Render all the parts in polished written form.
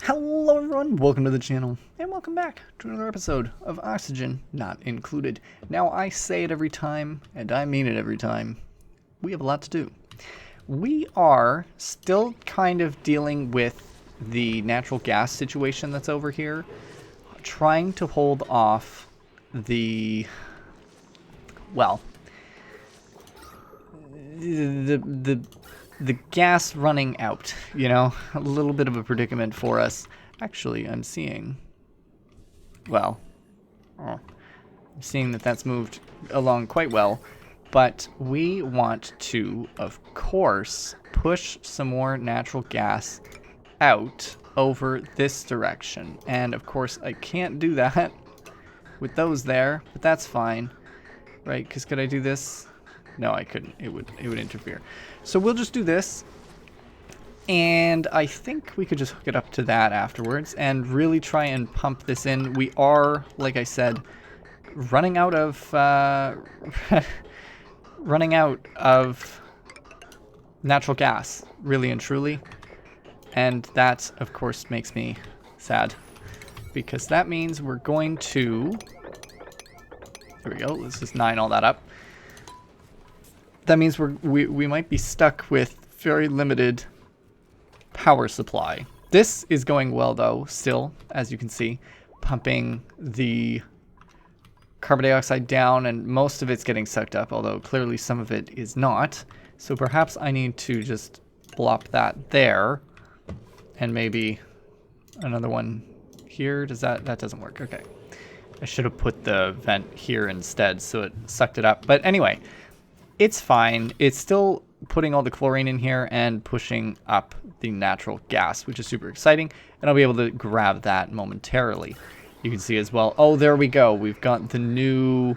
Hello everyone, welcome to the channel, and welcome back to another episode of Oxygen Not Included. Now I say it every time, and I mean it every time, we have a lot to do. We are still kind of dealing with the natural gas situation that's over here, trying to hold off the, well, the gas running out, you know, a little bit of a predicament for us. Actually, I'm seeing, well, I'm seeing that that's moved along quite well, but we want to, of course, push some more natural gas out over this direction. And of course, I can't do that with those there, but that's fine, right? Because could I do this? No, I couldn't. It would interfere. So we'll just do this, and I think we could just hook it up to that afterwards and really try and pump this in. We are, like I said, running out of natural gas, really and truly, and that, of course, makes me sad because that means we're going to. There we go. Let's just 9 all that up. That means we might be stuck with very limited power supply. This is going well though, still, as you can see, pumping the carbon dioxide down, and most of it's getting sucked up, although clearly some of it is not. So perhaps I need to just plop that there, and maybe another one here. Does that doesn't work? Okay. I should have put the vent here instead so it sucked it up. But anyway, it's fine. It's still putting all the chlorine in here and pushing up the natural gas, which is super exciting. And I'll be able to grab that momentarily. You can see as well. Oh, there we go. We've got the new...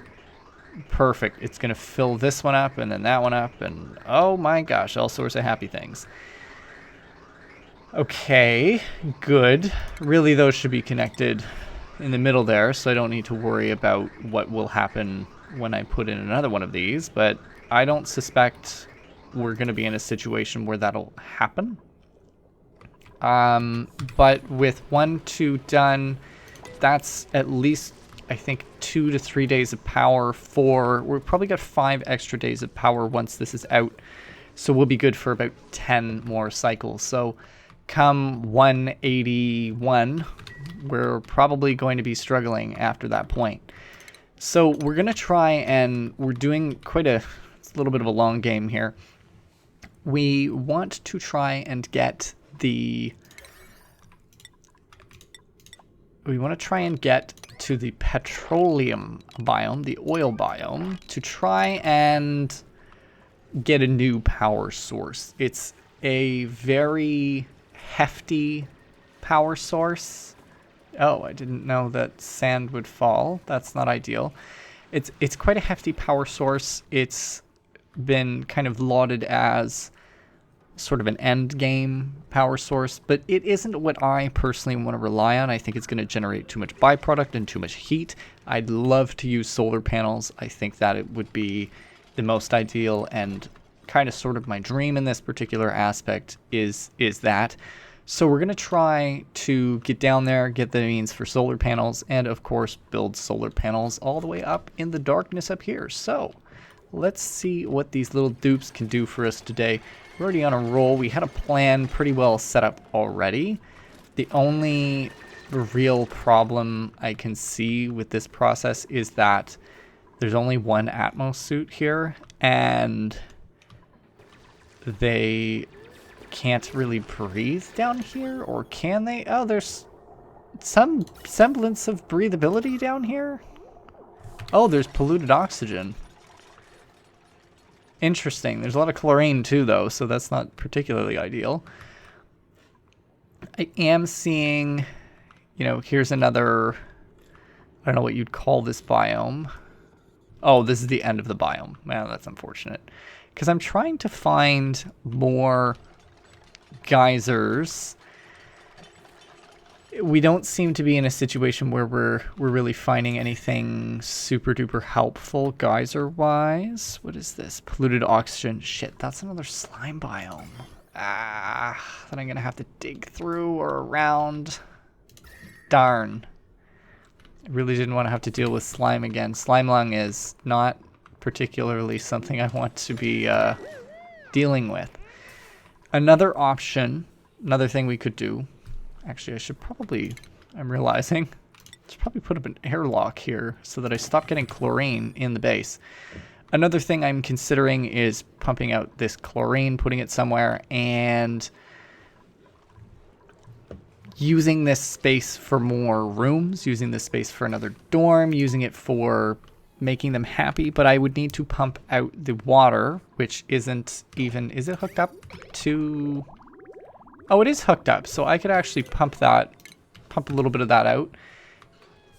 Perfect. It's going to fill this one up and then that one up. And oh my gosh, all sorts of happy things. Okay, good. Really, those should be connected in the middle there, so I don't need to worry about what will happen when I put in another one of these, but I don't suspect we're going to be in a situation where that'll happen. But with 1, 2 done, that's at least, I think, 2 to 3 days of power for... We've probably got 5 extra days of power once this is out, so we'll be good for about 10 more cycles. So come 181, we're probably going to be struggling after that point. So we're going to try, and we're doing quite a little bit of a long game here. We want to try and get the... We want to try and get to the petroleum biome, the oil biome, to try and get a new power source. It's a very hefty power source. Oh, I didn't know that sand would fall. That's not ideal. It's quite a hefty power source. It's been kind of lauded as sort of an end game power source, but it isn't what I personally want to rely on. I think it's going to generate too much byproduct and too much heat. I'd love to use solar panels. I think that it would be the most ideal, and kind of sort of my dream in this particular aspect is that. So we're going to try to get down there, get the means for solar panels, and of course build solar panels all the way up in the darkness up here. So let's see what these little dupes can do for us today. We're already on a roll. We had a plan pretty well set up already. The only real problem I can see with this process is that there's only one Atmos suit here, and they can't really breathe down here, or can they? Oh, there's some semblance of breathability down here. Oh, there's polluted oxygen. Interesting. There's a lot of chlorine too, though, so that's not particularly ideal. I am seeing, you know, here's another, I don't know what you'd call this biome. Oh, this is the end of the biome. Man, that's unfortunate. Because I'm trying to find more geysers. We don't seem to be in a situation where we're really finding anything super duper helpful geyser wise. What is this? Polluted oxygen. Shit, that's another slime biome. that I'm going to have to dig through or around. Darn. I really didn't want to have to deal with slime again. Slime lung is not particularly something I want to be dealing with. Another option, another thing we could do. Actually, I should probably, I'm realizing, I should probably put up an airlock here so that I stop getting chlorine in the base. Another thing I'm considering is pumping out this chlorine, putting it somewhere, and using this space for more rooms, using this space for another dorm, using it for making them happy. But I would need to pump out the water, which isn't even, is it hooked up to, oh, it is hooked up. So I could actually pump a little bit of that out.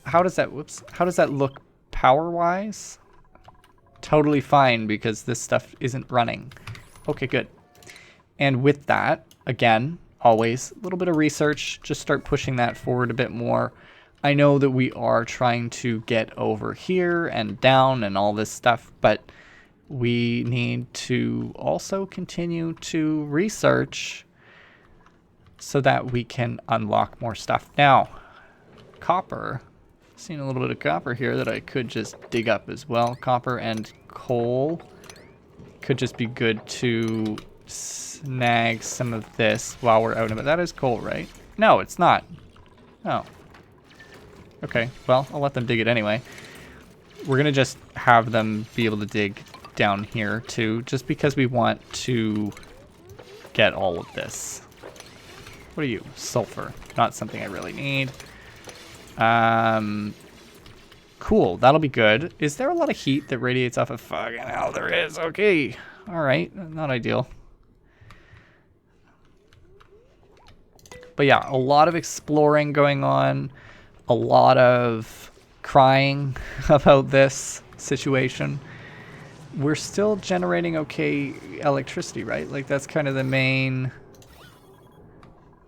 How does that, whoops, how does that look power-wise? Totally fine because this stuff isn't running. Okay, good. And with that, again, always a little bit of research, just start pushing that forward a bit more. I know that we are trying to get over here and down and all this stuff, but we need to also continue to research so that we can unlock more stuff. Now, copper. Seen a little bit of copper here that I could just dig up as well. Copper and coal could just be good to snag some of this while we're out of it. That is coal, right? No, it's not. Oh. Okay, well, I'll let them dig it anyway. We're going to just have them be able to dig down here too, just because we want to get all of this. What are you? Sulfur. Not something I really need. Cool, that'll be good. Is there a lot of heat that radiates off of fucking hell? There is. Okay. All right. Not ideal. But yeah, a lot of exploring going on. A lot of crying about this situation. We're still generating okay electricity, right? Like that's kind of the main,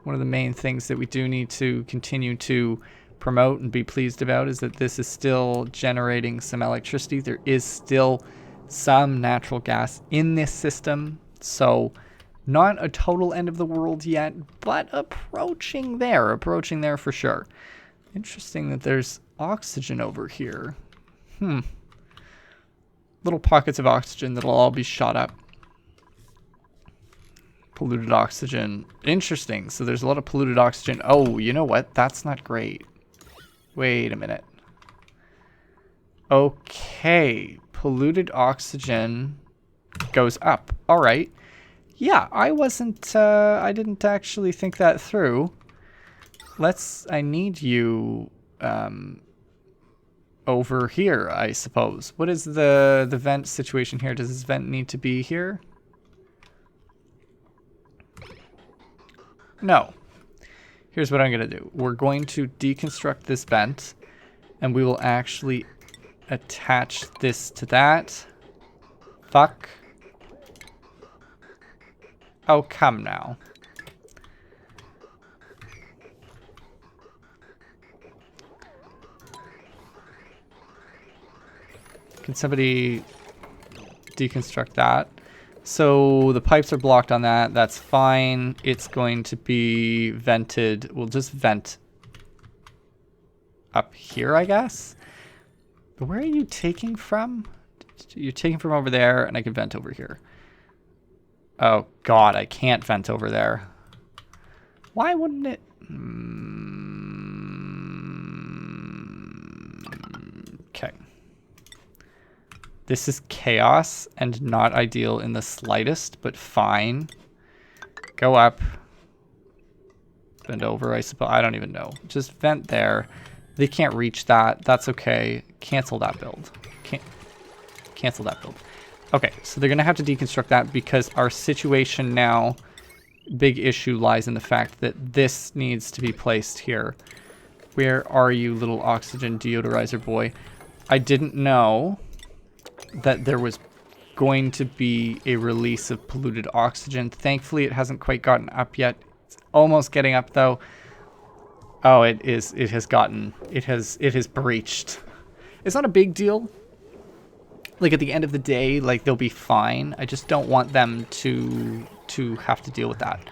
one of the main things that we do need to continue to promote and be pleased about is that this is still generating some electricity. There is still some natural gas in this system, so not a total end of the world yet, but approaching there for sure. Interesting that there's oxygen over here. Little pockets of oxygen that'll all be shot up. Polluted oxygen. Interesting. So there's a lot of polluted oxygen. Oh, you know what? That's not great. Wait a minute. Okay. Polluted oxygen goes up. All right. Yeah, I didn't actually think that through. I need you over here, I suppose. What is the vent situation here? Does this vent need to be here? No. Here's what I'm going to do. We're going to deconstruct this vent, and we will actually attach this to that. Fuck. Oh, come now. Can somebody deconstruct that? So the pipes are blocked on that. That's fine. It's going to be vented. We'll just vent up here, I guess. But where are you taking from? You're taking from over there, and I can vent over here. Oh, God, I can't vent over there. Why wouldn't it? Okay. This is chaos and not ideal in the slightest, but fine. Go up. Bend over, I suppose. I don't even know. Just vent there. They can't reach that. That's okay. Cancel that build. Cancel that build. Okay, so they're going to have to deconstruct that because our situation now, big issue lies in the fact that this needs to be placed here. Where are you, little oxygen deodorizer boy? I didn't know that there was going to be a release of polluted oxygen. Thankfully, it hasn't quite gotten up yet. It's almost getting up though. Oh, it has breached. It's not a big deal. like at the end of the day, like they'll be fine. I just don't want them to have to deal with that.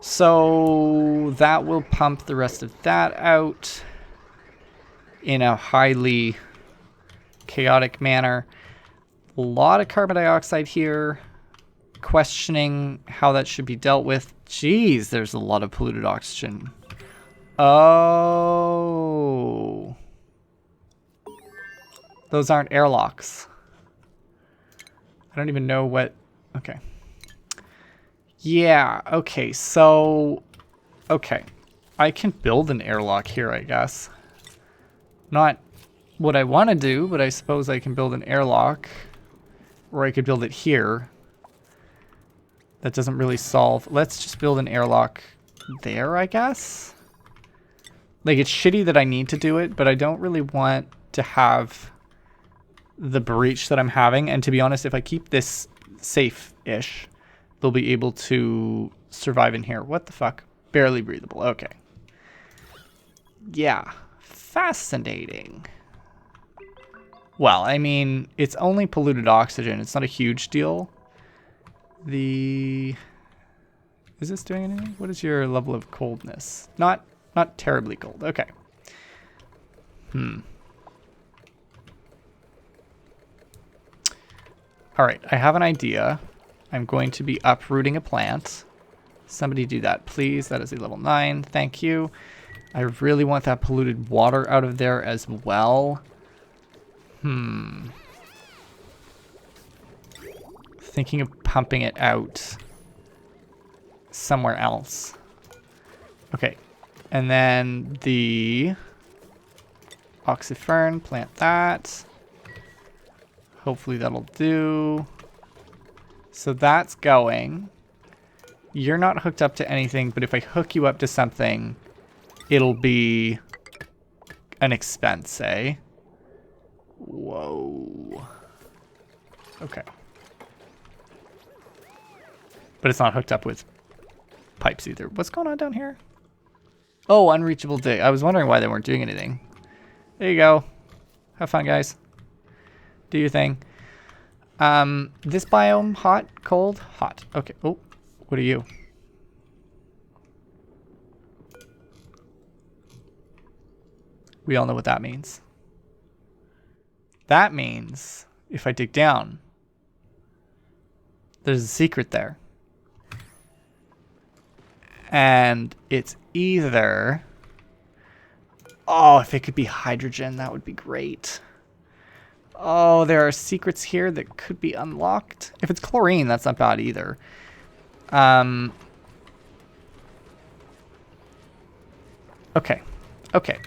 So that will pump the rest of that out in a highly chaotic manner. A lot of carbon dioxide here. Questioning how that should be dealt with. Jeez, there's a lot of polluted oxygen. Oh. Those aren't airlocks. I don't even know what... Okay. Yeah, okay, so... Okay. I can build an airlock here, I guess. Not what I want to do, but I suppose I can build an airlock. Or I could build it here. That doesn't really solve... Let's just build an airlock there, I guess? Like, it's shitty that I need to do it, but I don't really want to have the breach that I'm having. And to be honest, if I keep this safe-ish, they'll be able to survive in here. What the fuck? Barely breathable. Okay. Yeah. Fascinating. Well, I mean, it's only polluted oxygen. It's not a huge deal. Is this doing anything? What is your level of coldness? Not terribly cold. Okay. All right, I have an idea. I'm going to be uprooting a plant. Somebody do that, please. That is a level 9. Thank you. I really want that polluted water out of there as well. Thinking of pumping it out somewhere else. Okay. And then the oxyfern, plant that. Hopefully that'll do. So that's going. You're not hooked up to anything, but if I hook you up to something, it'll be an expense, eh? Whoa. Okay. But it's not hooked up with pipes either. What's going on down here? Oh, unreachable dig. I was wondering why they weren't doing anything. There you go. Have fun, guys. Do your thing. This biome, hot, cold, hot. Okay. Oh, what are you? We all know what that means. That means if I dig down, there's a secret there. And it's either... Oh, if it could be hydrogen, that would be great. Oh, there are secrets here that could be unlocked. If it's chlorine, that's not bad either. Okay. Okay.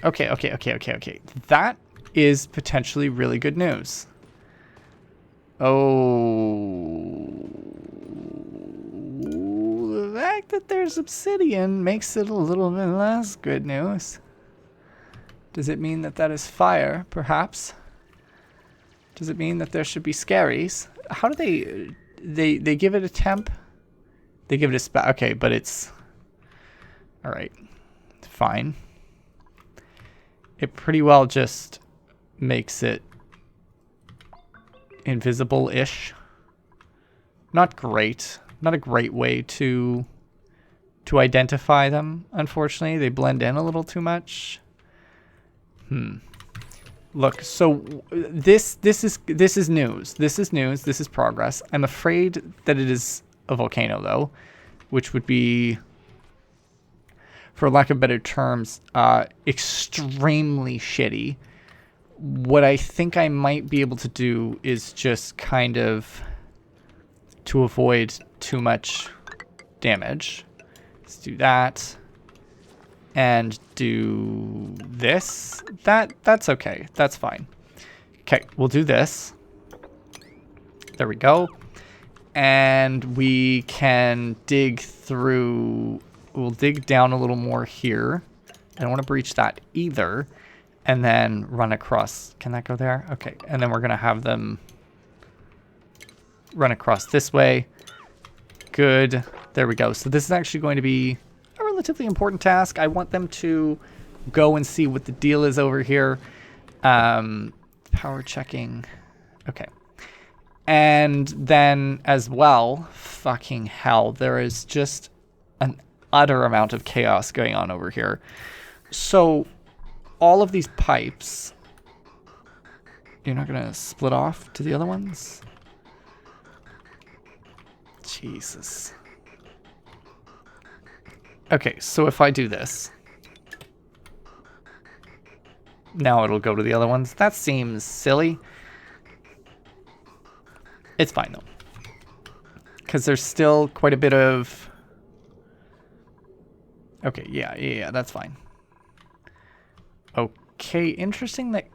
That is potentially really good news. Oh... The fact that there's obsidian makes it a little bit less good news. Does it mean that that is fire, perhaps? Does it mean that there should be scaries? How do they give it a temp? They give it a okay, but it's... Alright. Fine. It pretty well just makes it invisible-ish. Not great. Not a great way to identify them, unfortunately. They blend in a little too much. Look, so this is news. This is news. This is progress. I'm afraid that it is a volcano, though, which would be, for lack of better terms, extremely shitty. What I think I might be able to do is just kind of, to avoid too much damage, let's do that. And do this. That's okay. That's fine. Okay, we'll do this. There we go. And we can dig through. We'll dig down a little more here. I don't want to breach that either. And then run across. Can that go there? Okay. And then we're going to have them run across this way. Good. There we go. So this is actually going to be a relatively important task. I want them to go and see what the deal is over here. Power checking. Okay. And then as well, fucking hell, there is just an utter amount of chaos going on over here. So all of these pipes, you're not going to split off to the other ones? Jesus. Okay, so if I do this, now it'll go to the other ones. That seems silly. It's fine though, because there's still quite a bit of... Okay, yeah, that's fine. Okay, interesting that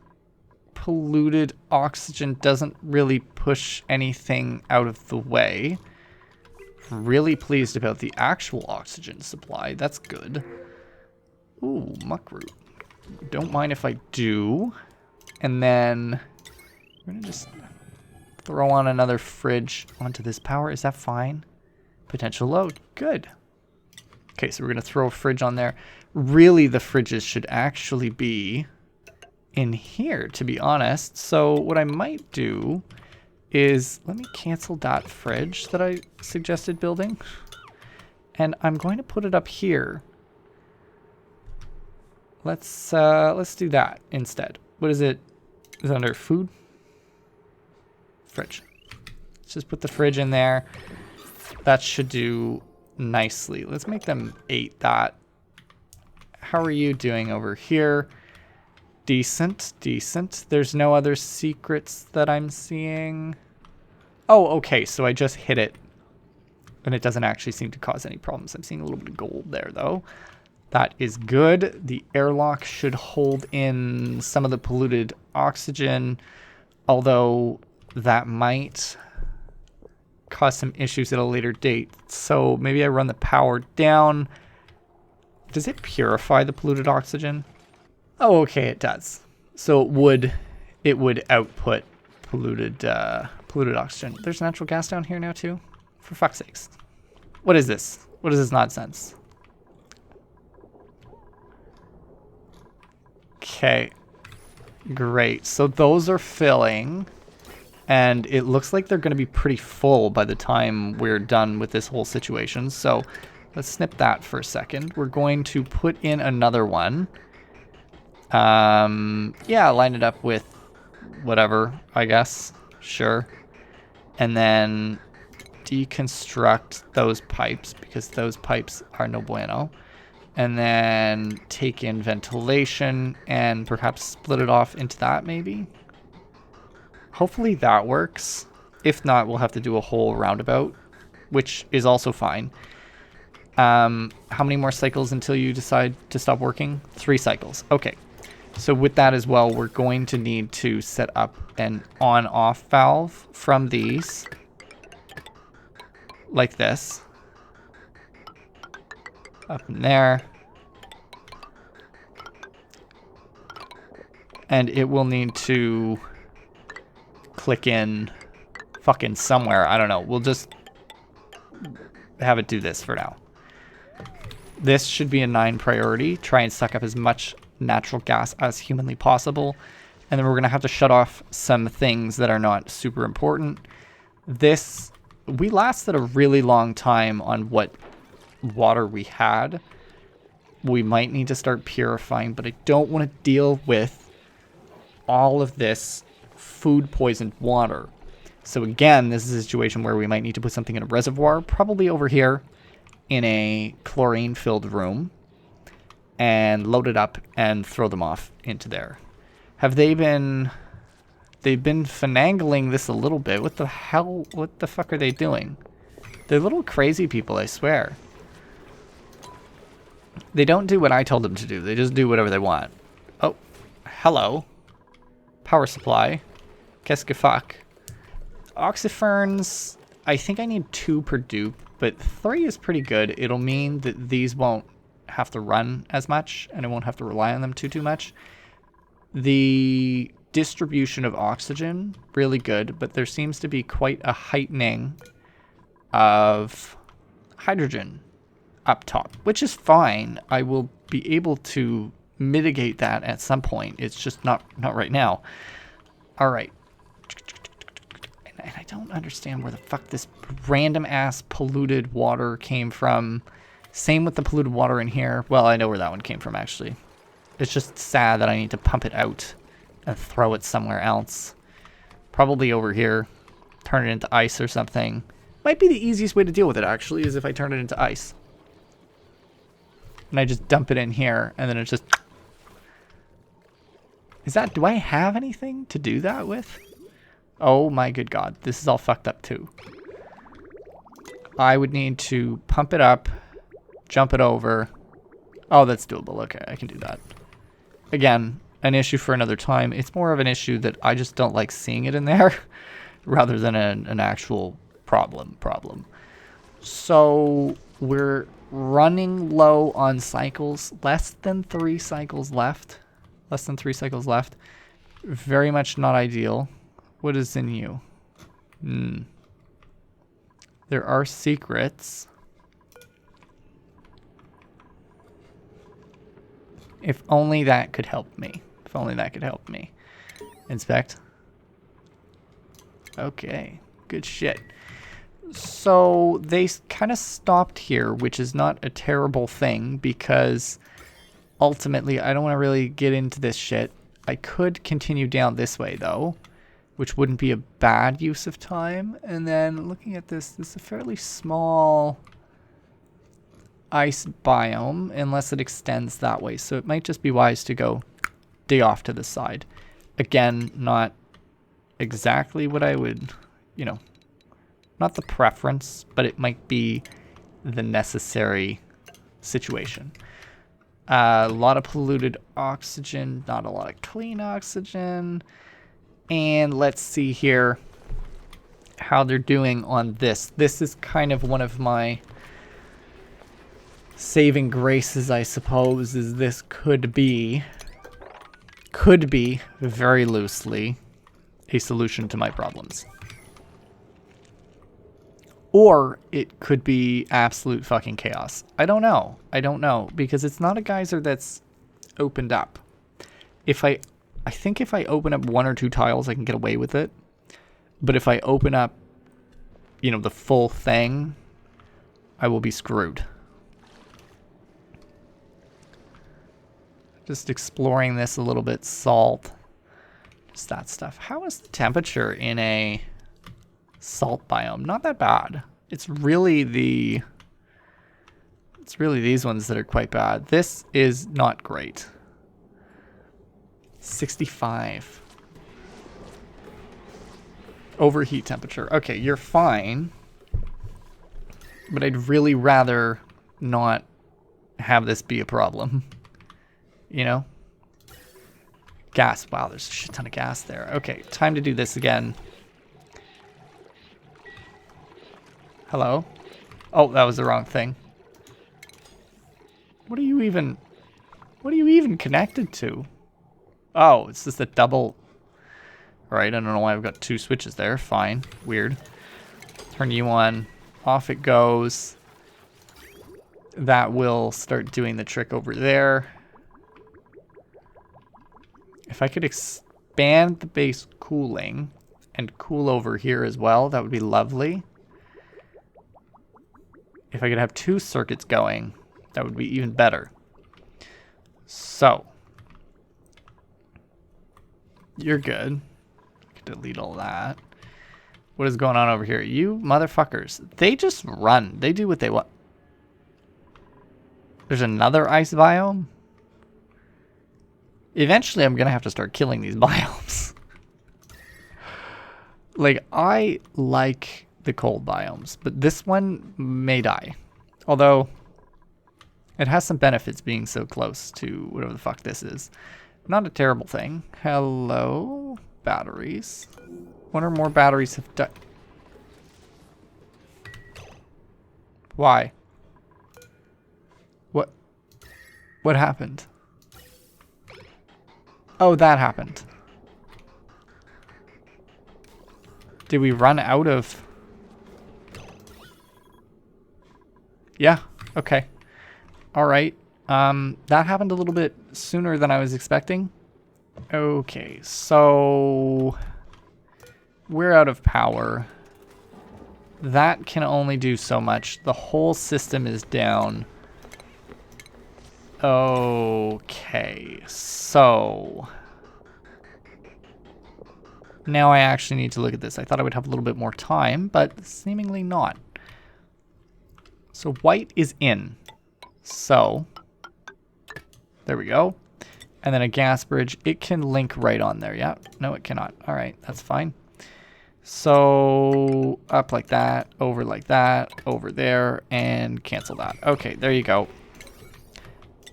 polluted oxygen doesn't really push anything out of the way. Really pleased about the actual oxygen supply. That's good. Ooh, muckroot. Don't mind if I do. And then we're gonna just throw on another fridge onto this power. Is that fine? Potential load. Good. Okay, so we're gonna throw a fridge on there. Really, the fridges should actually be in here, to be honest. So what I might do is, let me cancel that fridge that I suggested building. And I'm going to put it up here. Let's do that instead. What is it? Is it under food? Fridge. Let's just put the fridge in there. That should do nicely. Let's make them 8 that. How are you doing over here? Decent, decent. There's no other secrets that I'm seeing. Oh, okay, so I just hit it. And it doesn't actually seem to cause any problems. I'm seeing a little bit of gold there, though. That is good. The airlock should hold in some of the polluted oxygen, although that might cause some issues at a later date. So maybe I run the power down. Does it purify the polluted oxygen? Oh, okay, it does. So it would output polluted oxygen. There's natural gas down here now too? For fuck's sakes. What is this? What is this nonsense? Okay. Great. So those are filling. And it looks like they're going to be pretty full by the time we're done with this whole situation. So let's snip that for a second. We're going to put in another one. Yeah, line it up with whatever, I guess. Sure. And then deconstruct those pipes, because those pipes are no bueno. And then take in ventilation and perhaps split it off into that, maybe. Hopefully that works. If not, we'll have to do a whole roundabout, which is also fine. How many more cycles until you decide to stop working? 3 cycles. Okay. So with that as well, we're going to need to set up an on-off valve from these. Like this. Up in there. And it will need to click in fucking somewhere. I don't know. We'll just have it do this for now. This should be a 9 priority. Try and suck up as much natural gas as humanly possible. And then we're going to have to shut off some things that are not super important. This, we lasted a really long time on what water we had. We might need to start purifying, but I don't want to deal with all of this food poisoned water. So again, this is a situation where we might need to put something in a reservoir, probably over here in a chlorine filled room, and load it up and throw them off into there. Have they been... They've been finagling this a little bit. What the hell? What the fuck are they doing? They're little crazy people, I swear. They don't do what I told them to do. They just do whatever they want. Oh, hello. Power supply. Qu'est-ce que fuck? Oxyferns, I think I need 2 per dupe, but 3 is pretty good. It'll mean that these won't have to run as much, and I won't have to rely on them too much. The distribution of oxygen, really good, but there seems to be quite a heightening of hydrogen up top, which is fine. I will be able to mitigate that at some point. It's just not right now. All right. And I don't understand where the fuck this random ass polluted water came from. Same with the polluted water in here. Well, I know where that one came from, actually. It's just sad that I need to pump it out and throw it somewhere else. Probably over here. Turn it into ice or something. Might be the easiest way to deal with it, actually, is if I turn it into ice. And I just dump it in here, and then it's just... Do I have anything to do that with? Oh my good god, this is all fucked up too. I would need to pump it up, jump it over. Oh, that's doable. Okay, I can do that. Again, an issue for another time. It's more of an issue that I just don't like seeing it in there rather than an actual problem. So we're running low on cycles. Less than 3 cycles left. Less than 3 cycles left. Very much not ideal. What is in you? There are secrets. If only that could help me. If only that could help me. Inspect. Okay. Good shit. So they kind of stopped here, which is not a terrible thing because ultimately I don't want to really get into this shit. I could continue down this way though, which wouldn't be a bad use of time. And then looking at this is a fairly small ice biome unless it extends that way. So it might just be wise to go dig off to the side. Again, not exactly what I would, you know, not the preference, but it might be the necessary situation. A lot of polluted oxygen, not a lot of clean oxygen. And let's see here how they're doing on this. This is kind of one of my saving graces, I suppose, is this could be very loosely a solution to my problems. Or it could be absolute fucking chaos. I don't know. I don't know. Because it's not a geyser that's opened up. I think if I open up 1 or 2 tiles, I can get away with it. But if I open up, you know, the full thing, I will be screwed. Just exploring this a little bit. Salt. Just that stuff. How is the temperature in a salt biome? Not that bad. It's really these ones that are quite bad. This is not great. 65. Overheat temperature. Okay, you're fine. But I'd really rather not have this be a problem. You know? Gas. Wow, there's a shit ton of gas there. Okay, time to do this again. Hello? Oh, that was the wrong thing. What are you even connected to? Oh, it's just a double. Alright, I don't know why I've got 2 switches there. Fine. Weird. Turn you on. Off it goes. That will start doing the trick over there. If I could expand the base cooling and cool over here as well, that would be lovely. If I could have 2 circuits going, that would be even better. So, you're good. I can delete all that. What is going on over here? You motherfuckers. They just run. They do what they want. There's another ice biome? Eventually, I'm going to have to start killing these biomes. Like, I like the cold biomes, but this one may die. Although, it has some benefits being so close to whatever the fuck this is. Not a terrible thing. Hello? Batteries. 1 or more batteries have died. Why? What happened? Oh, that happened. Did we run out of... Yeah, okay. Alright. That happened a little bit sooner than I was expecting. Okay, so... we're out of power. That can only do so much. The whole system is down. Okay, so now I actually need to look at this. I thought I would have a little bit more time, but seemingly not. So white is in. So there we go. And then a gas bridge. It can link right on there. Yeah. No, it cannot. All right. That's fine. So up like that, over there, and cancel that. Okay. There you go.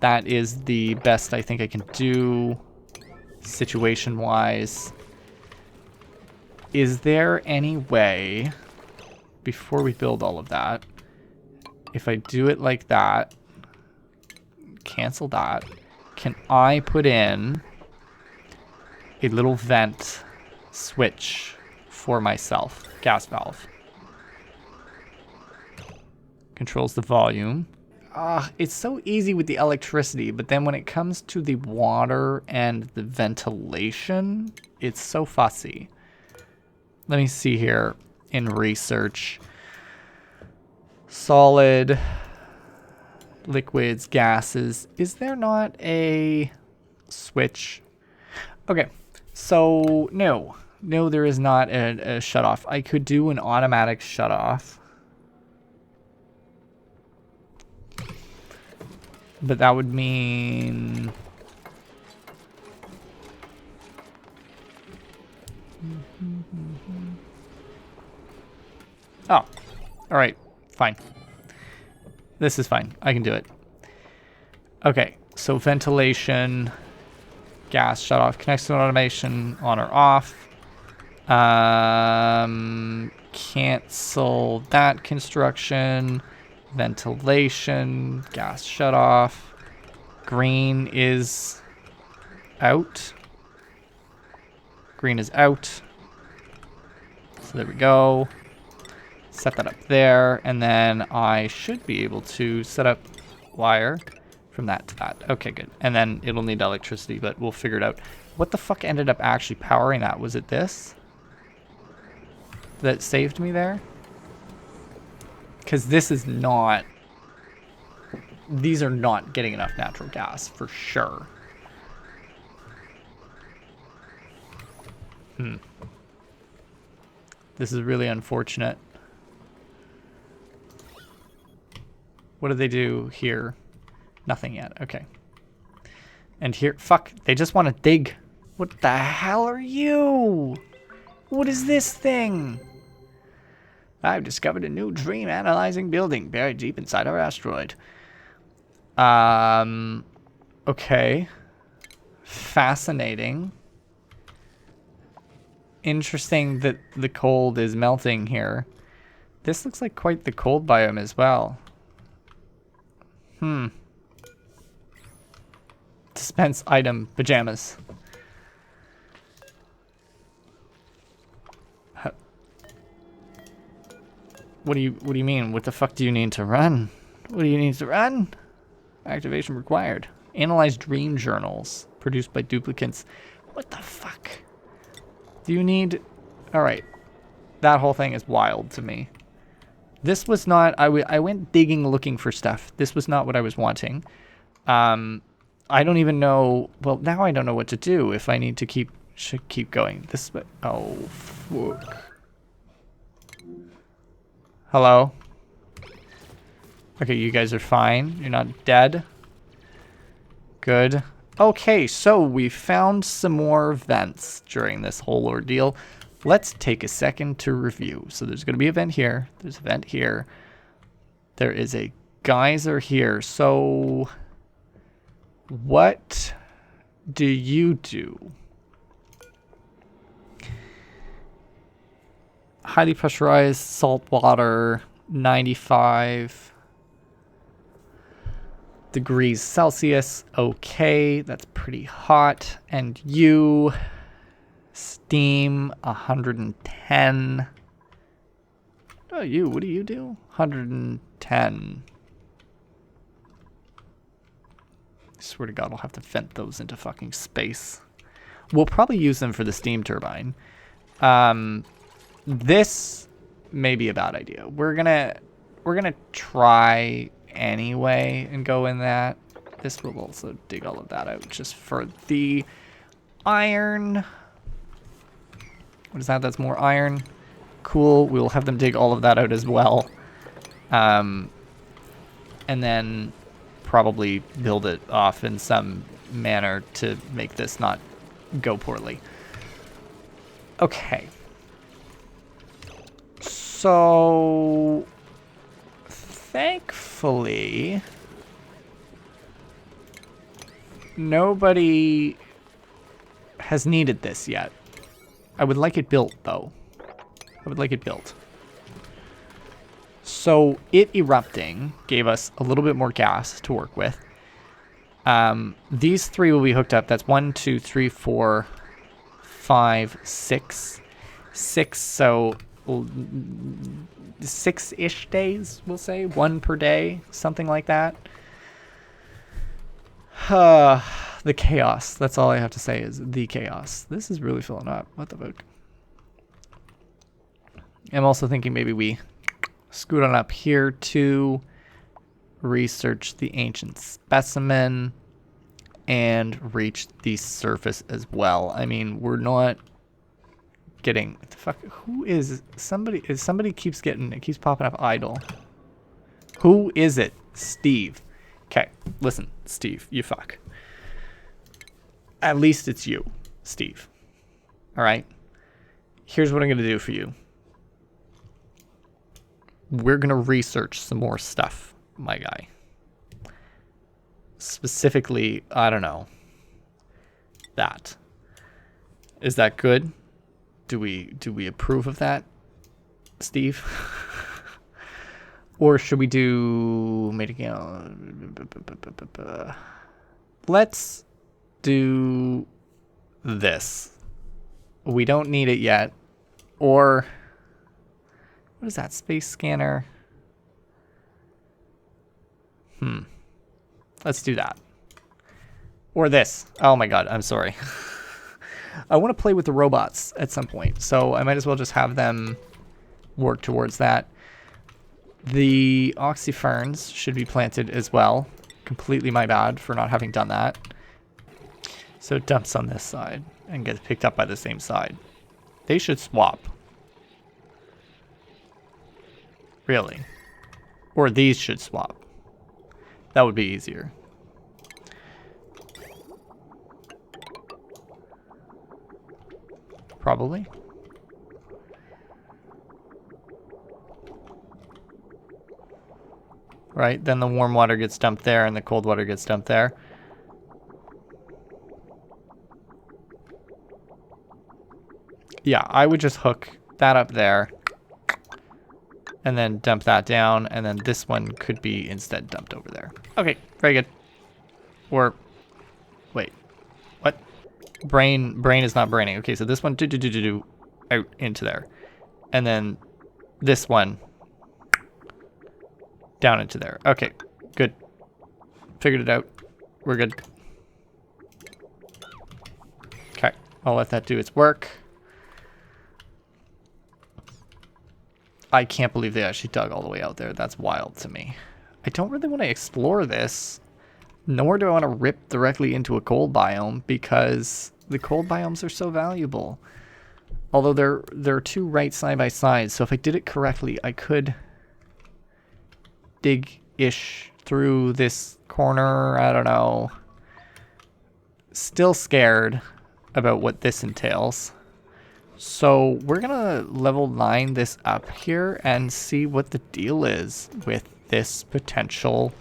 That is the best I think I can do situation-wise. Is there any way, before we build all of that, if I do it like that, cancel that, can I put in a little vent switch for myself? Gas valve. Controls the volume. It's so easy with the electricity, but then when it comes to the water and the ventilation, it's so fussy. Let me see here in research. Solid, liquids, gases. Is there not a switch? Okay, so no, there is not a shutoff. I could do an automatic shutoff, but that would mean oh, all right, fine. This is fine. I can do it. Okay, so ventilation, gas shut off, connection automation on or off. Cancel that construction. Ventilation, gas shut off. Green is out. Green is out. So there we go. Set that up there, and then I should be able to set up wire from that to that. Okay, good. And then it'll need electricity, but we'll figure it out. What the fuck ended up actually powering that? Was it this that saved me there? Because this is not... These are not getting enough natural gas, for sure. This is really unfortunate. What do they do here? Nothing yet. Okay. And here... Fuck. They just want to dig. What the hell are you? What is this thing? I've discovered a new dream analyzing building buried deep inside our asteroid. Okay. Fascinating. Interesting that the cold is melting here. This looks like quite the cold biome as well. Dispense item, pajamas. What do you mean? What the fuck do you need to run? What do you need to run? Activation required. Analyze dream journals produced by duplicates. What the fuck? Do you need... Alright. That whole thing is wild to me. This was not... I went digging looking for stuff. This was not what I was wanting. I don't even know... Well, now I don't know what to do if I need to should keep going. This... Oh, fuck. Hello? Okay, you guys are fine. You're not dead. Good. Okay, so we found some more vents during this whole ordeal. Let's take a second to review. So there's going to be a vent here. There's a vent here. There is a geyser here. So what do you do? Highly pressurized salt water, 95 degrees Celsius. Okay, that's pretty hot. And you, steam, 110. Oh, you, what do you do? 110. I swear to God, I'll have to vent those into fucking space. We'll probably use them for the steam turbine. this may be a bad idea. We're gonna try anyway and go in that. This will also dig all of that out just for the iron. What is that? That's more iron. Cool. We'll have them dig all of that out as well. And then probably build it off in some manner to make this not go poorly. Okay. So, thankfully, nobody has needed this yet. I would like it built, though. I would like it built. So, it erupting gave us a little bit more gas to work with. These three will be hooked up. That's 1, 2, 3, 4, 5, 6. 6, so 6-ish days, we'll say. 1 per day, something like that. The chaos. That's all I have to say is the chaos. This is really filling up. What the fuck? I'm also thinking maybe we scoot on up here to research the ancient specimen and reach the surface as well. I mean, we're not getting... What the fuck? Who is... Somebody keeps getting... It keeps popping up idle. Who is it? Steve. Okay, listen, Steve, you fuck. At least it's you, Steve. Alright? Here's what I'm going to do for you. We're going to research some more stuff, my guy. Specifically, I don't know. That. Is that good? Do we approve of that, Steve? Or should we do... Let's do this. We don't need it yet. Or... What is that? Space scanner? Let's do that. Or this. Oh my god, I'm sorry. I want to play with the robots at some point, so I might as well just have them work towards that. The oxyferns should be planted as well. Completely my bad for not having done that. So it dumps on this side and gets picked up by the same side. They should swap. Really. Or these should swap. That would be easier. Probably. Right, then the warm water gets dumped there and the cold water gets dumped there. Yeah, I would just hook that up there. And then dump that down, and then this one could be instead dumped over there. Okay, very good. Or, wait, what? Brain is not braining. Okay, so this one out into there, and then this one down into there. Okay, good. Figured it out. We're good. Okay, I'll let that do its work. I can't believe they actually dug all the way out there. That's wild to me. I don't really want to explore this, nor do I want to rip directly into a cold biome because the cold biomes are so valuable. Although they're two right side by side, so if I did it correctly, I could dig-ish through this corner. I don't know. Still scared about what this entails. So we're gonna level 9 this up here and see what the deal is with this potential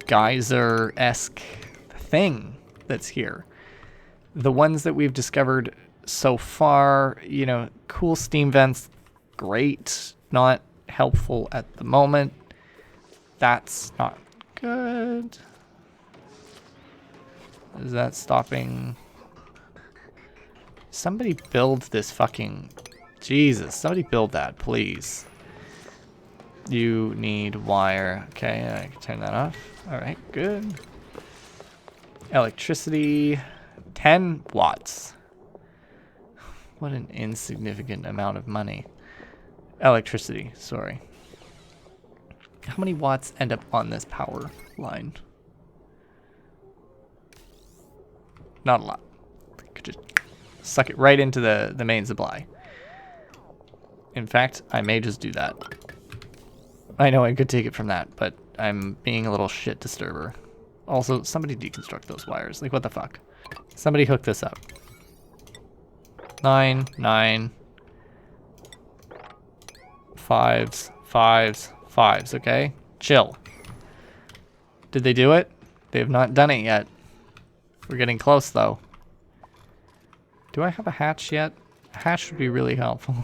geyser-esque thing that's here. The ones that we've discovered so far, you know, cool steam vents, great, not helpful at the moment. That's not good. Is that stopping? Somebody build this fucking... Jesus, somebody build that, please. You need wire. Okay, I can turn that off. Alright, good. Electricity, 10 watts. What an insignificant amount of money. Electricity, sorry. How many watts end up on this power line? Not a lot. Could just suck it right into the main supply. In fact, I may just do that. I know I could take it from that, but I'm being a little shit disturber. Also, somebody deconstruct those wires. Like, what the fuck? Somebody hook this up. 9, 9. 5s, 5s, 5s, okay? Chill. Did they do it? They have not done it yet. We're getting close, though. Do I have a hatch yet? A hatch would be really helpful.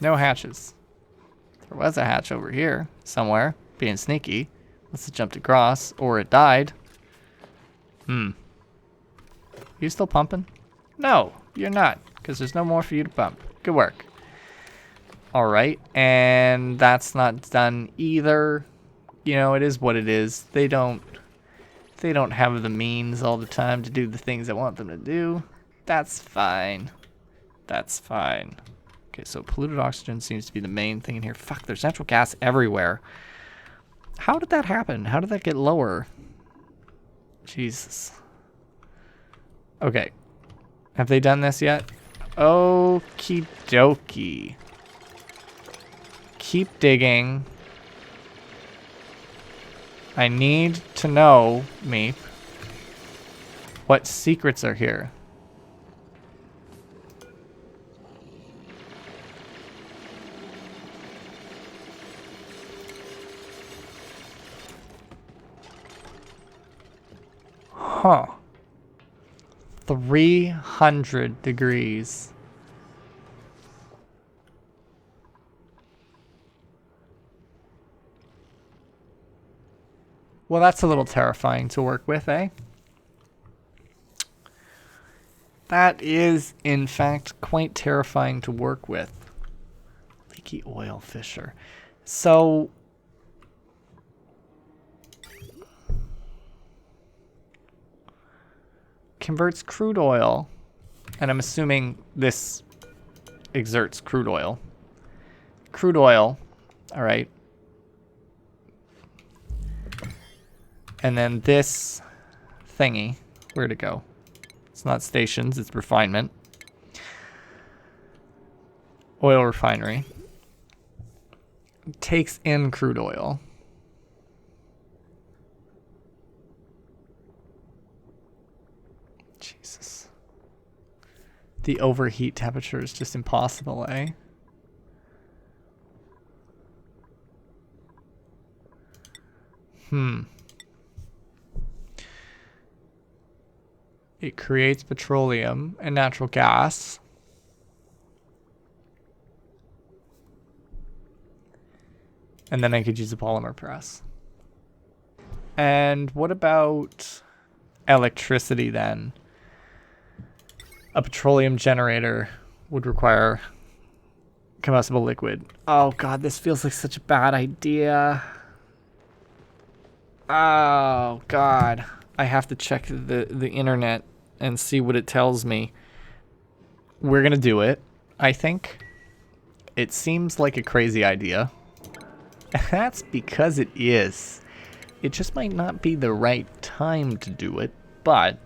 No hatches. There was a hatch over here, somewhere, being sneaky. Must have jumped across, or it died. You still pumping? No, you're not, because there's no more for you to pump. Good work. Alright, and that's not done either. You know, it is what it is. They don't have the means all the time to do the things I want them to do. That's fine. That's fine. Okay, so polluted oxygen seems to be the main thing in here. Fuck, there's natural gas everywhere. How did that happen? How did that get lower? Jesus. Okay. Have they done this yet? Okie dokie. Keep digging. I need to know, Meep, what secrets are here. Huh. 300 degrees. Well, that's a little terrifying to work with, eh? That is, in fact, quite terrifying to work with. Leaky oil fissure. So... converts crude oil, and I'm assuming this exerts crude oil. Crude oil, all right. And then this thingy, where'd it go? It's not stations, it's refinement. Oil refinery. Takes in crude oil. Jesus. The overheat temperature is just impossible, eh? It creates petroleum and natural gas. And then I could use a polymer press. And what about electricity then? A petroleum generator would require combustible liquid. Oh god, this feels like such a bad idea. Oh god. I have to check the internet and see what it tells me. We're gonna do it, I think. It seems like a crazy idea. That's because it is. It just might not be the right time to do it, but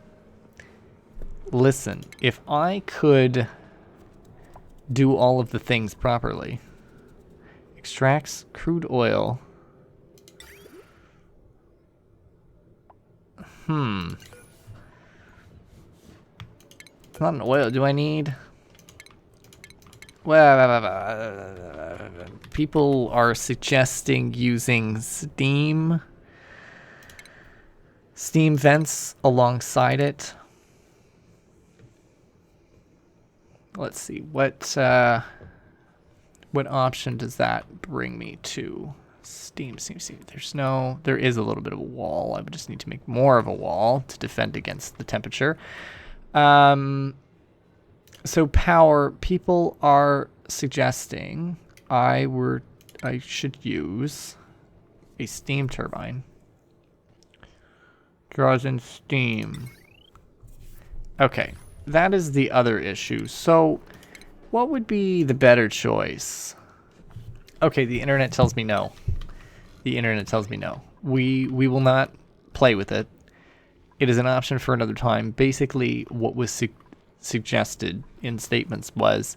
listen, if I could do all of the things properly. Extracts crude oil. It's not an oil. Do I need... Well, people are suggesting using steam vents alongside it. Let's see what option does that bring me to? Steam. There is a little bit of a wall. I would just need to make more of a wall to defend against the temperature. So power, people are suggesting I should use a steam turbine. Draws in steam. Okay, that is the other issue. So What would be the better choice? Okay, the internet tells me no. The internet tells me no. We will not play with it. It is an option for another time. Basically, what was suggested in statements was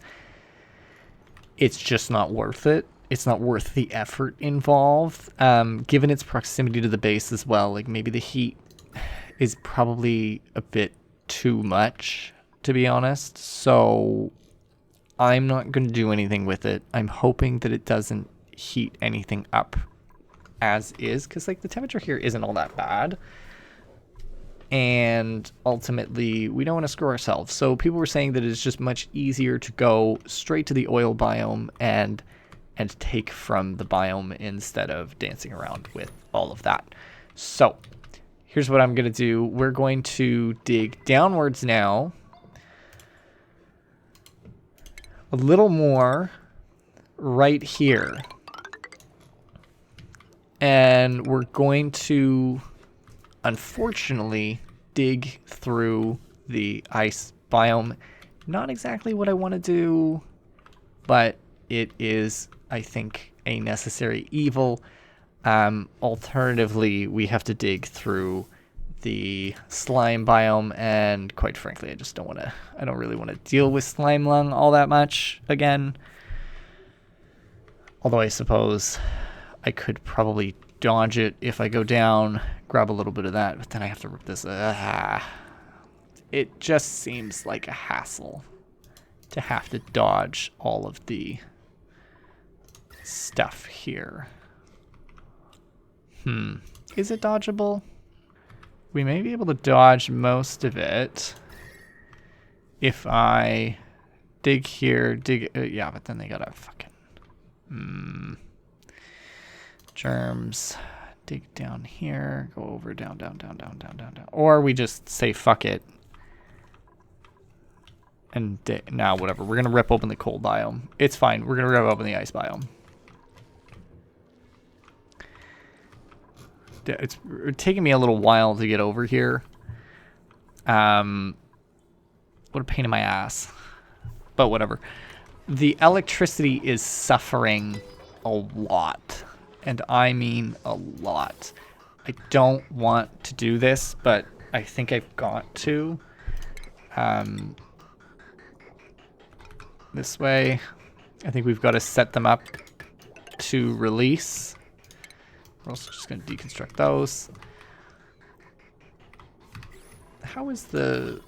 it's just not worth it. It's not worth the effort involved. Given its proximity to the base as well, like maybe the heat is probably a bit too much, to be honest. So I'm not going to do anything with it. I'm hoping that it doesn't heat anything up as is, because like the temperature here isn't all that bad. And ultimately, we don't want to screw ourselves. So people were saying that it's just much easier to go straight to the oil biome and take from the biome instead of dancing around with all of that. So here's what I'm going to do. We're going to dig downwards now. A little more right here. And we're going to, unfortunately, dig through the ice biome. Not exactly what I want to do, but it is, I think, a necessary evil. Alternatively, we have to dig through the slime biome, and quite frankly, I just don't want to, I don't really want to deal with slime lung all that much again. Although I suppose I could probably dodge it if I go down, grab a little bit of that, but then I have to rip this. It just seems like a hassle to have to dodge all of the stuff here. Is it dodgeable? We may be able to dodge most of it if I dig here, yeah, but then they gotta fucking germs. Dig down here, go over, down. Or we just say fuck it. And now whatever, we're gonna rip open the cold biome. It's fine, we're gonna rip open the ice biome. It's taking me a little while to get over here. What a pain in my ass. But whatever. The electricity is suffering a lot. And I mean a lot. I don't want to do this, but I think I've got to. This way. I think we've got to set them up to release. We're also just going to deconstruct those. How is the...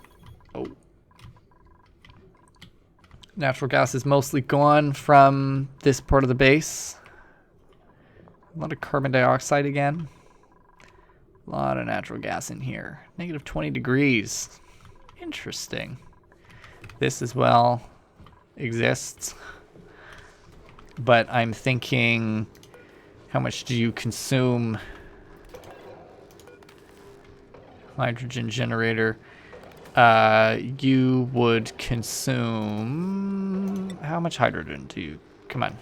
Oh. Natural gas is mostly gone from this part of the base. A lot of carbon dioxide again. A lot of natural gas in here. Negative 20 degrees. Interesting. This as well exists. But I'm thinking... How much do you consume? Hydrogen generator. You would consume... How much hydrogen do you... Come on.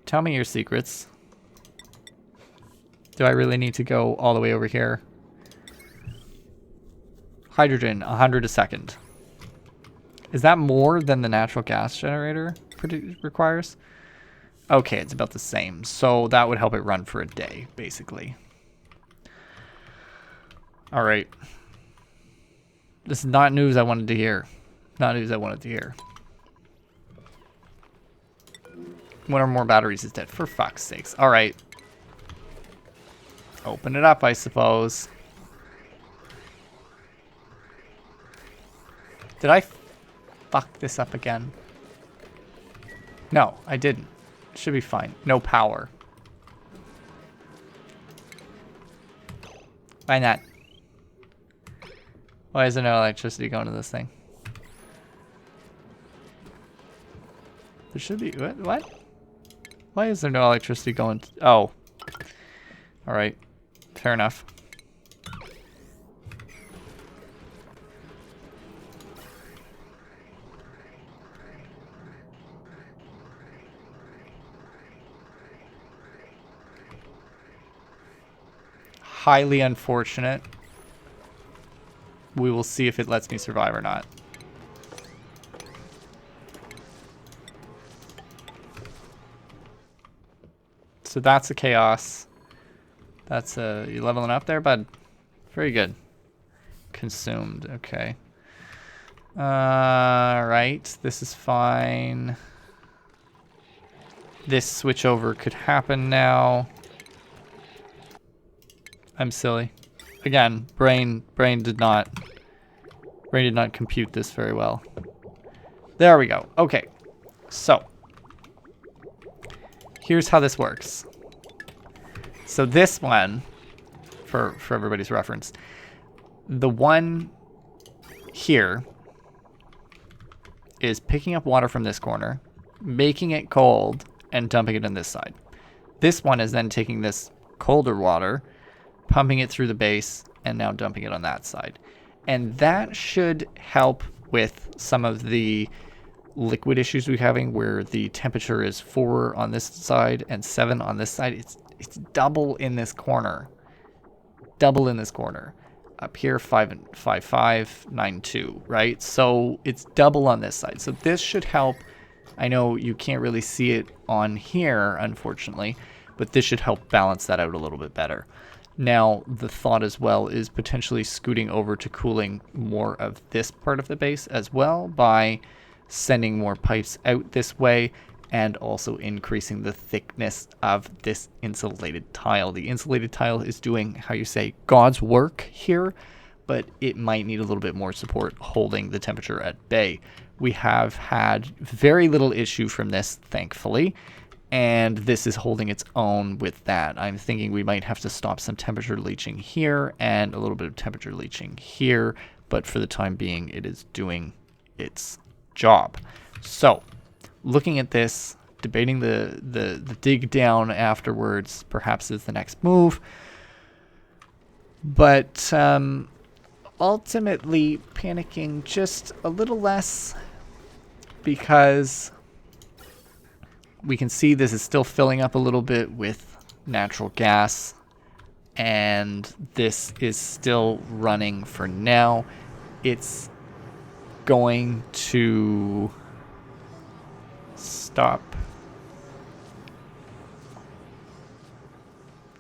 Tell me your secrets. Do I really need to go all the way over here? Hydrogen, 100 a second. Is that more than the natural gas generator requires? Okay, it's about the same. So that would help it run for a day, basically. Alright. This is not news I wanted to hear. Not news I wanted to hear. One or more batteries is dead. For fuck's sakes. Alright. Open it up, I suppose. Did I fuck this up again? No, I didn't. Should be fine. No power. Why not? Why is there no electricity going to this thing? There should be... What? Why is there no electricity going to... Oh. Alright. Fair enough. Highly unfortunate. We will see if it lets me survive or not. So that's a chaos. That's a... You leveling up there, bud? Very good. Consumed. Okay. Right. This is fine. This switchover could happen now. I'm silly. Again, brain did not compute this very well. There we go. Okay. So, here's how this works. So this one, for everybody's reference, the one here is picking up water from this corner, making it cold, and dumping it on this side. This one is then taking this colder water, pumping it through the base, and now dumping it on that side. And that should help with some of the liquid issues we're having, where the temperature is 4 on this side and 7 on this side. It's double in this corner. Double in this corner. Up here, 5.5, 9.2, right? So it's double on this side. So this should help. I know you can't really see it on here, unfortunately, but this should help balance that out a little bit better. Now, the thought as well is potentially scooting over to cooling more of this part of the base as well by sending more pipes out this way and also increasing the thickness of this insulated tile. The insulated tile is doing, how you say, God's work here, but it might need a little bit more support holding the temperature at bay. We have had very little issue from this, thankfully, and this is holding its own with that. I'm thinking we might have to stop some temperature leaching here and a little bit of temperature leaching here, but for the time being, it is doing its job. So, looking at this, debating the dig down afterwards, perhaps is the next move. But ultimately panicking just a little less, because we can see this is still filling up a little bit with natural gas, and this is still running for now. It's going to stop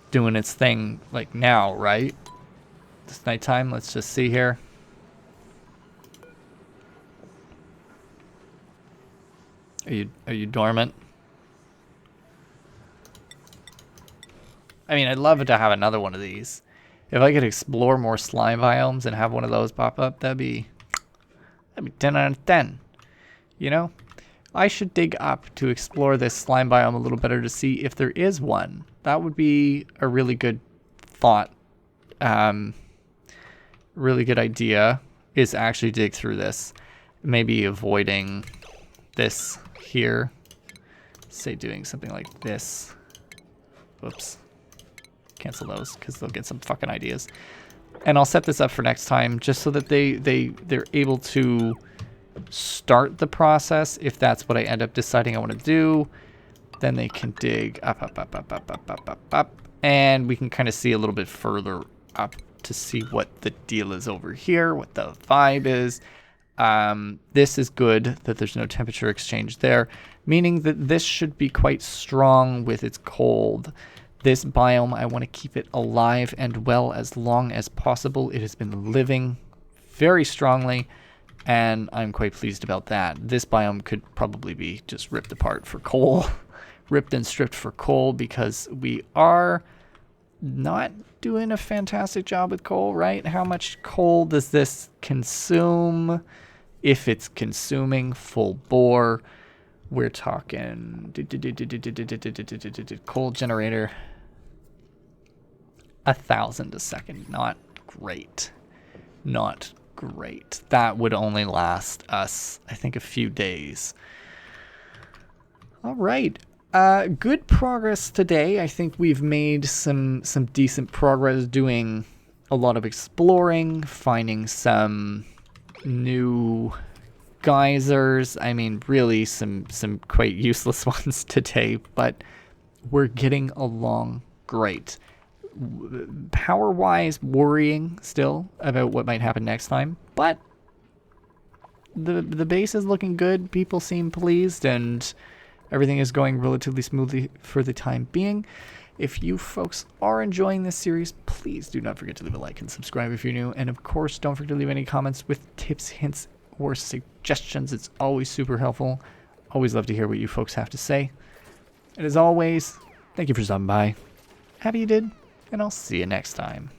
doing its thing like now, right? It's nighttime. Let's just see here. Are you dormant? I mean, I'd love to have another one of these. If I could explore more slime biomes and have one of those pop up, that'd be 10 out of 10. You know? I should dig up to explore this slime biome a little better to see if there is one. That would be a really good thought. Really good idea is actually dig through this. Maybe avoiding this here. Say doing something like this. Whoops. Cancel those because they'll get some fucking ideas. And I'll set this up for next time just so that they're able to start the process. If that's what I end up deciding I want to do, then they can dig up, and we can kind of see a little bit further up to see what the deal is over here, what the vibe is. This is good that there's no temperature exchange there, meaning that this should be quite strong with its cold. This biome, I want to keep it alive and well as long as possible. It has been living very strongly, and I'm quite pleased about that. This biome could probably be just ripped apart for coal, ripped and stripped for coal, because we are not doing a fantastic job with coal, right? How much coal does this consume? If it's consuming full bore, we're talking coal generator 1,000 a second. Not great. Not great. That would only last us, I think, a few days. All right. Good progress today. I think we've made some decent progress doing a lot of exploring, finding some new geysers. I mean, really some quite useless ones today, but we're getting along great. Power-wise, worrying still about what might happen next time, but the base is looking good. People seem pleased, and everything is going relatively smoothly for the time being. If you folks are enjoying this series, please do not forget to leave a like and subscribe if you're new. And of course, don't forget to leave any comments with tips, hints, or suggestions. It's always super helpful. Always love to hear what you folks have to say. And as always, thank you for stopping by. Happy you did, and I'll see you next time.